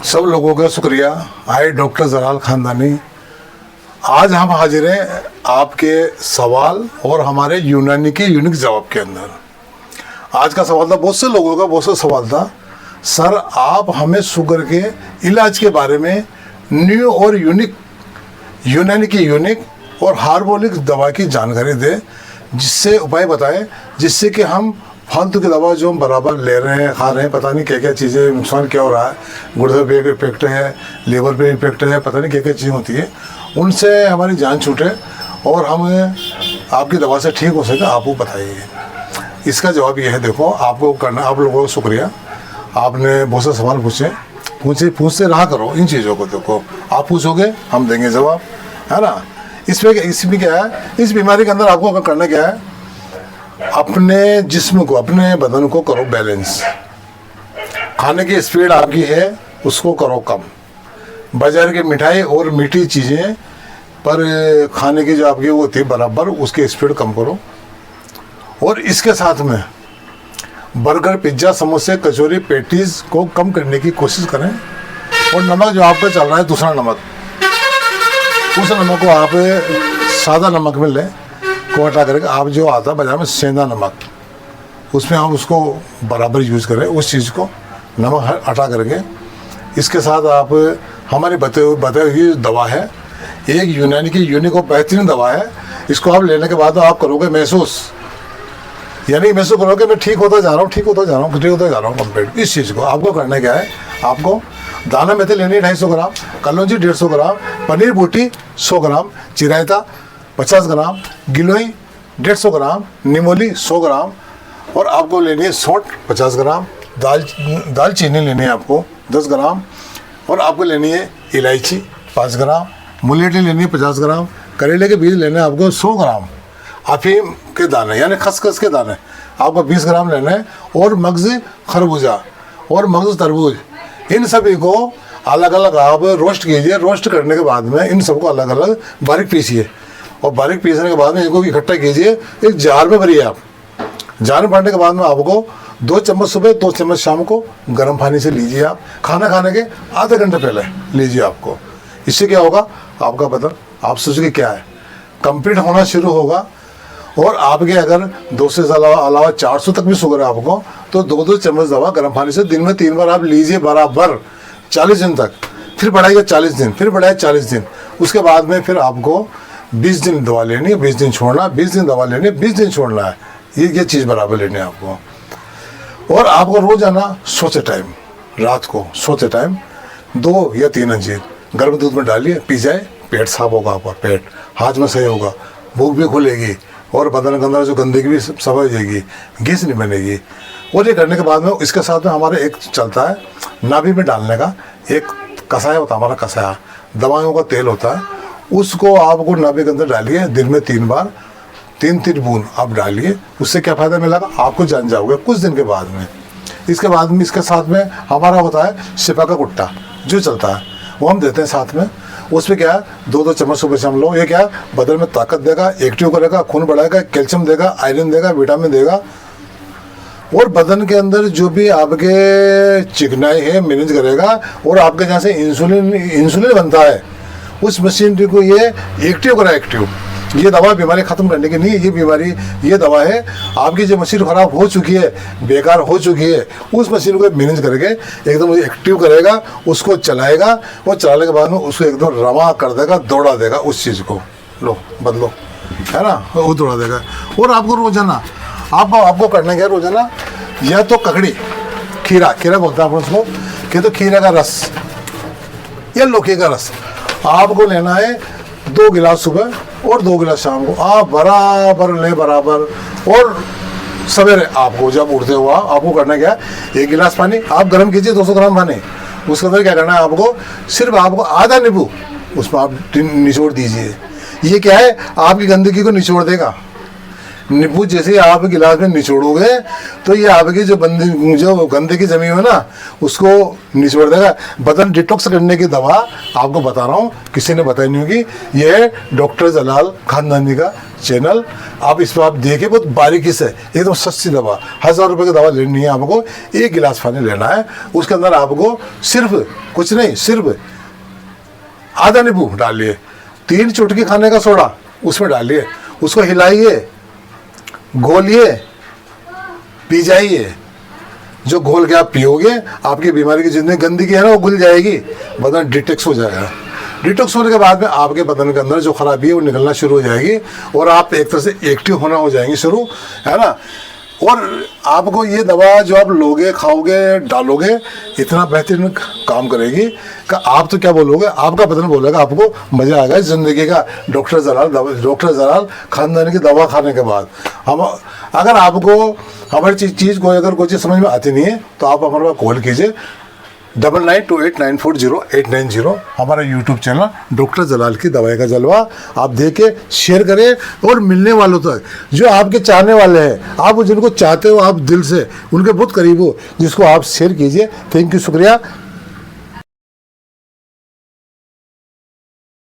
सब लोगों का शुक्रिया। आई डॉक्टर जलाल खानदानी। आज हम हाजिर हैं आपके सवाल और हमारे यूनानी के यूनिक जवाब के अंदर। आज का सवाल था, बहुत से लोगों का बहुत सा सवाल था, सर आप हमें शुगर के इलाज के बारे में न्यू और यूनिक यूनानी की यूनिक और हार्मोनिक दवा की जानकारी दें, जिससे उपाय बताएं, जिससे कि हम फालतू की दवा जो हम बराबर ले रहे हैं, खा रहे हैं, पता नहीं क्या क्या चीज़ें, नुकसान क्या हो रहा है, गुर्दे पे इफेक्ट है, लीवर पे इफेक्ट है, पता नहीं क्या क्या चीज़ें होती है, उनसे हमारी जान छूटे और हम आपकी दवा से ठीक हो सके, आप वो बताइए। इसका जवाब ये है, देखो आपको करना, आप लोगों को शुक्रिया, आपने बहुत से सवाल पूछते रहा करो इन चीज़ों को। देखो आप पूछोगे हम देंगे जवाब, है ना। इसमें क्या है, इस बीमारी के अंदर आपको करना क्या है, अपने जिस्म को, अपने बदन को करो बैलेंस। खाने की स्पीड आपकी है उसको करो कम। बाजार की मिठाई और मीठी चीज़ें पर खाने की जो आपकी वो होती है बराबर, उसकी स्पीड कम करो। और इसके साथ में बर्गर, पिज्ज़ा, समोसे, कचौरी, पेटीज को कम करने की कोशिश करें। और नमक जो आप पे चल रहा है दूसरा नमक, उस नमक को आप सादा नमक में लें, को हटा करके आप जो आता है बाजार में सेंधा नमक, उसमें आप उसको बराबर यूज़ करें, उस चीज़ को नमक हटा करके। इसके साथ आप हमारी बताई हुई दवा है, एक यूनानी की यूनिक और बेहतरीन दवा है। इसको आप लेने के बाद आप करोगे महसूस, यानी महसूस करोगे मैं ठीक होता जा रहा हूँ, ठीक होता जा रहा हूँ कंप्लीट। इस चीज़ को आपको करना क्या है, आपको दाना मेथी लेनी है 250 ग्राम, कलौंजी 150 ग्राम, पनीर बूटी 100 ग्राम, चिरायता 50 ग्राम, गिलोई 150 ग्राम, निमोली 100 ग्राम, और आपको लेनी है सौंठ 50 ग्राम, दालचीनी लेनी है आपको 10 ग्राम, और आपको लेनी है इलायची 5 ग्राम, मुलेठी लेनी है 50 ग्राम, करेले के बीज लेने हैं आपको 100 ग्राम, अफीम के दाने यानी खसखस के दाने आपको 20 ग्राम लेने हैं, और मगज़ खरबूजा और मगज़ तरबूज, इन सभी को अलग अलग आप रोस्ट कीजिए। रोस्ट करने के बाद में इन सबको अलग अलग बारीक पीसिए, और बारीक पीसने के बाद में इनको इकट्ठा कीजिए, एक जार में भरिए। आप जार में भरने के बाद में आपको 2 चम्मच सुबह, 2 चम्मच शाम को गर्म पानी से लीजिए। आप खाना खाने के आधे घंटे पहले लीजिए आपको। इससे क्या होगा, आपका बदन, आप सोचिए क्या है, कंप्लीट होना शुरू होगा। और आपके अगर 200 से अलावा 400 तक भी शुगर है आपको, तो 2-2 चम्मच दवा गर्म पानी से दिन में 3 बार आप लीजिए बराबर 40 दिन तक। फिर बढ़ाइए 40 दिन, फिर बढ़ाइए 40 दिन। उसके बाद में फिर आपको 20 दिन दवा लेनी है, 20 दिन छोड़ना, 20 दिन दवा लेनी है, 20 दिन छोड़ना है। ये चीज़ बराबर लेनी है आपको। और आपको रोजाना सोते टाइम, रात को सोते टाइम 2 या 3 अंजीर गर्म दूध में डालिए, पी जाए, पेट साफ होगा आपका, पेट हाथ में सही होगा, भूख भी खुलेगी, और बदन के अंदर जो गंदगी भी सब हो जाएगी, गैस नहीं बनेगी। और ये करने के बाद में इसके साथ में हमारे एक चलता है नाभि में डालने का, एक कसाया होता है हमारा, कसाया दवाइयों का तेल होता है, उसको आपको नाभि के अंदर डालिए, दिन में 3 बार 3-3 बूंद आप डालिए। उससे क्या फ़ायदा मिलेगा, आपको जान जाओगे कुछ दिन के बाद में। इसके बाद में इसके साथ में हमारा होता है शिपा का कुट्टा जो चलता है, वो हम देते हैं साथ में। उसमें क्या है, 2-2 चम्मच सुबह शाम लो। ये क्या है, बदन में ताकत देगा, एक्टिव करेगा, खून बढ़ाएगा, कैल्शियम देगा, आयरन देगा, विटामिन देगा, और बदन के अंदर जो भी आपके चिकनाई है मैनेज करेगा। और आपके जहाँ से इंसुलिन बनता है, उस मशीनरी को ये एक्टिव करा, एक्टिव। ये दवा बीमारी ख़त्म करने की नहीं है, ये दवा है आपकी जो मशीन ख़राब हो चुकी है, बेकार हो चुकी है, उस मशीन को मैनेज करके एकदम एक्टिव करेगा, उसको चलाएगा, और चलाने के बाद में उसको एकदम रवा कर देगा, दौड़ा देगा उस चीज़ को। लो बदलो, है ना, वो दौड़ा देगा। और आपको रोजाना आपको करना क्या है, रोजाना या तो ककड़ी, खीरा बोलते हैं आप उसको, कि तो खीरे का रस या लौकी का रस आपको लेना है 2 गिलास सुबह और 2 गिलास शाम को। आप बराबर लें, बराबर। और सवेरे आपको जब उठते हुआ आपको करना क्या है, 1 गिलास पानी आप गर्म कीजिए, 200 ग्राम पानी, उसके अंदर क्या करना है आपको, सिर्फ आपको आधा नींबू उसमें आप निचोड़ दीजिए। ये क्या है, आपकी गंदगी को निचोड़ देगा। नींबू जैसे आप गिलास में निचोड़ोगे तो ये आपकी जो गंदगी जमी हुई है ना उसको निचोड़ देगा। बदन डिटॉक्स करने की दवा आपको बता रहा हूँ, किसी ने बताई नहीं होगी। ये है डॉक्टर जलाल खानदानी का चैनल। आप इस पर आप देखिए, बहुत बारीकी से एकदम सस्ती दवा, 1000 रुपये की दवा लेनी है आपको। 1 गिलास पानी लेना है, उसके अंदर आपको सिर्फ कुछ नहीं, सिर्फ आधा नींबू डालिए, 3 चुटकी खाने का सोडा उसमें डालिए, उसको हिलाइए, घोलिए, पी जाइए। जो घोल के आप पियोगे आपकी बीमारी की जितनी गंदगी है ना वो घुल जाएगी, बदन डिटॉक्स हो जाएगा। डिटॉक्स होने के बाद में आपके बदन के अंदर जो खराबी है वो निकलना शुरू हो जाएगी और आप एक तरह से एक्टिव होना हो जाएंगे शुरू, है ना। और आपको ये दवा जो आप लोगे, खाओगे, डालोगे, इतना बेहतरीन काम करेगी कि आप तो क्या बोलोगे, आपका बदन बोलेगा आपको मज़ा आएगा ज़िंदगी का। डॉक्टर जलाल खानदानी की दवा खाने के बाद हम, अगर आपको हमारी चीज़ को अगर कोई चीज़ समझ में आती नहीं है तो आप हमारे पास कॉल कीजिए 9928940890। हमारा यूट्यूब चैनल डॉक्टर जलाल की दवाई का जलवा, आप देखें, शेयर करें और मिलने वालों तक, जो आपके चाहने वाले हैं, आप जिनको चाहते हो आप दिल से, उनके बहुत करीब हो, जिसको आप शेयर कीजिए। थैंक यू, शुक्रिया।